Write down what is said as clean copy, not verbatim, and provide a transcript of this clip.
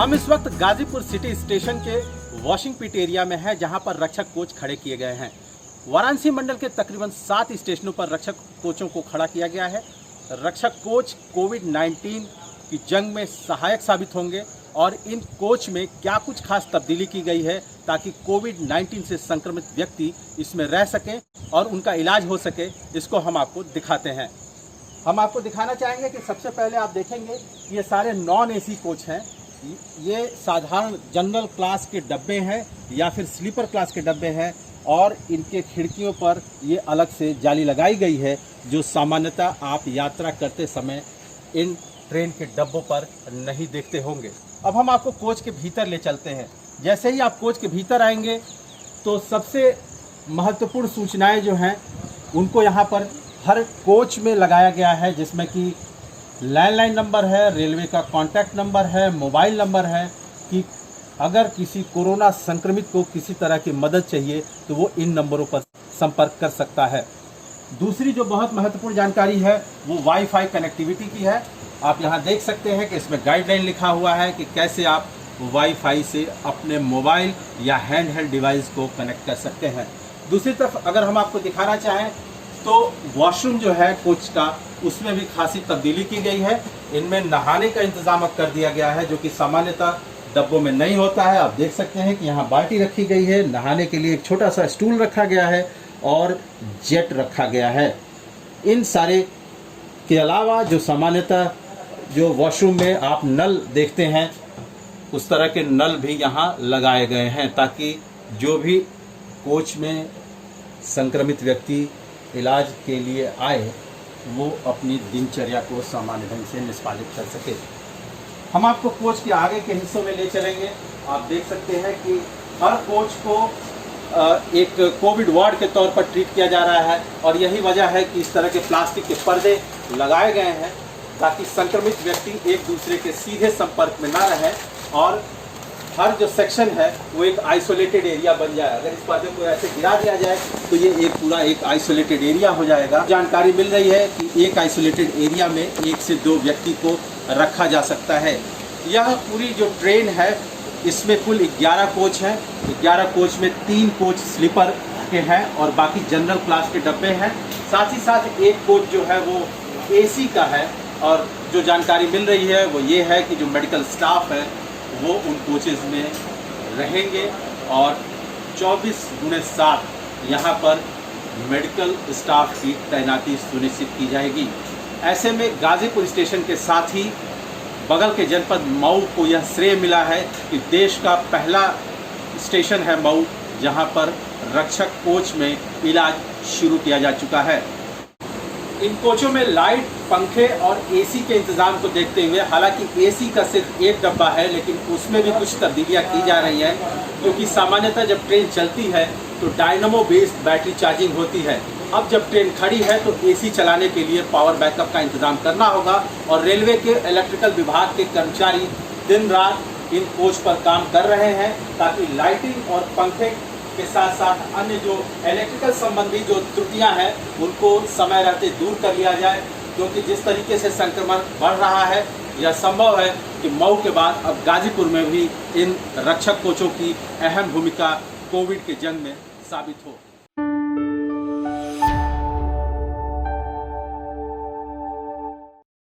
हम इस वक्त गाजीपुर सिटी स्टेशन के वॉशिंग पिट एरिया में हैं, जहां पर रक्षक कोच खड़े किए गए हैं। वाराणसी मंडल के तकरीबन 7 स्टेशनों पर रक्षक कोचों को खड़ा किया गया है। रक्षक कोच कोविड-19 की जंग में सहायक साबित होंगे और इन कोच में क्या कुछ खास तब्दीली की गई है ताकि कोविड-19 से संक्रमित व्यक्ति इसमें रह सकें और उनका इलाज हो सके, इसको हम आपको दिखाते हैं। हम आपको दिखाना चाहेंगे कि सबसे पहले आप देखेंगे ये सारे नॉन एसी कोच हैं। ये साधारण जनरल क्लास के डब्बे हैं या फिर स्लीपर क्लास के डब्बे हैं और इनके खिड़कियों पर ये अलग से जाली लगाई गई है, जो सामान्यतः आप यात्रा करते समय इन ट्रेन के डब्बों पर नहीं देखते होंगे। अब हम आपको कोच के भीतर ले चलते हैं। जैसे ही आप कोच के भीतर आएंगे तो सबसे महत्वपूर्ण सूचनाएं जो हैं उनको यहाँ पर हर कोच में लगाया गया है, जिसमें कि लैंडलाइन नंबर है, रेलवे का कॉन्टैक्ट नंबर है, मोबाइल नंबर है कि अगर किसी कोरोना संक्रमित को किसी तरह की मदद चाहिए तो वो इन नंबरों पर संपर्क कर सकता है। दूसरी जो बहुत महत्वपूर्ण जानकारी है वो वाईफाई कनेक्टिविटी की है। आप यहाँ देख सकते हैं कि इसमें गाइडलाइन लिखा हुआ है कि कैसे आप वाईफाई से अपने मोबाइल या हैंडहेल्ड डिवाइस को कनेक्ट कर सकते हैं। दूसरी तरफ अगर हम आपको दिखाना चाहें तो वॉशरूम जो है कोच का, उसमें भी खासी तब्दीली की गई है। इनमें नहाने का इंतजाम अब कर दिया गया है, जो कि सामान्यतः डब्बों में नहीं होता है। आप देख सकते हैं कि यहाँ बाल्टी रखी गई है, नहाने के लिए एक छोटा सा स्टूल रखा गया है और जेट रखा गया है। इन सारे के अलावा जो सामान्यतः जो वॉशरूम में आप नल देखते हैं, उस तरह के नल भी यहाँ लगाए गए हैं ताकि जो भी कोच में संक्रमित व्यक्ति इलाज के लिए आए वो अपनी दिनचर्या को सामान्य ढंग से निष्पादित कर सके। हम आपको कोच के आगे के हिस्सों में ले चलेंगे। आप देख सकते हैं कि हर कोच को एक कोविड वार्ड के तौर पर ट्रीट किया जा रहा है और यही वजह है कि इस तरह के प्लास्टिक के पर्दे लगाए गए हैं ताकि संक्रमित व्यक्ति एक दूसरे के सीधे संपर्क में ना रहे और हर जो सेक्शन है वो एक आइसोलेटेड एरिया बन जाए। अगर इस पर्दे को ऐसे गिरा दिया जाए तो ये एक पूरा एक आइसोलेटेड एरिया हो जाएगा। जानकारी मिल रही है कि एक आइसोलेटेड एरिया में 1 से 2 व्यक्ति को रखा जा सकता है। यह पूरी जो ट्रेन है इसमें कुल 11 कोच हैं। 11 कोच में 3 कोच स्लीपर के हैं और बाकी जनरल क्लास के डब्बे हैं। साथ ही साथ एक कोच जो है वो एसी का है और जो जानकारी मिल रही है वो ये है कि जो मेडिकल स्टाफ है वो उन कोचेज़ में रहेंगे और 24/7 यहाँ पर मेडिकल स्टाफ की तैनाती सुनिश्चित की जाएगी। ऐसे में गाजीपुर स्टेशन के साथ ही बगल के जनपद मऊ को यह श्रेय मिला है कि देश का पहला स्टेशन है मऊ, जहाँ पर रक्षक कोच में इलाज शुरू किया जा चुका है। इन कोचों में लाइट, पंखे और एसी के इंतजाम को देखते हुए, हालांकि एसी का सिर्फ एक डब्बा है लेकिन उसमें भी कुछ तब्दीलियां की जा रही हैं, क्योंकि सामान्यतः जब ट्रेन चलती है तो डायनामो बेस्ड बैटरी चार्जिंग होती है। अब जब ट्रेन खड़ी है तो एसी चलाने के लिए पावर बैकअप का इंतजाम करना होगा और रेलवे के इलेक्ट्रिकल विभाग के कर्मचारी दिन रात इन कोच पर काम कर रहे हैं ताकि लाइटिंग और पंखे के साथ साथ अन्य जो इलेक्ट्रिकल संबंधी जो त्रुटियां हैं उनको समय रहते दूर कर लिया जाए, क्योंकि जिस तरीके से संक्रमण बढ़ रहा है यह संभव है कि मऊ के बाद अब गाजीपुर में भी इन रक्षक कोचों की अहम भूमिका कोविड के जंग में साबित हो।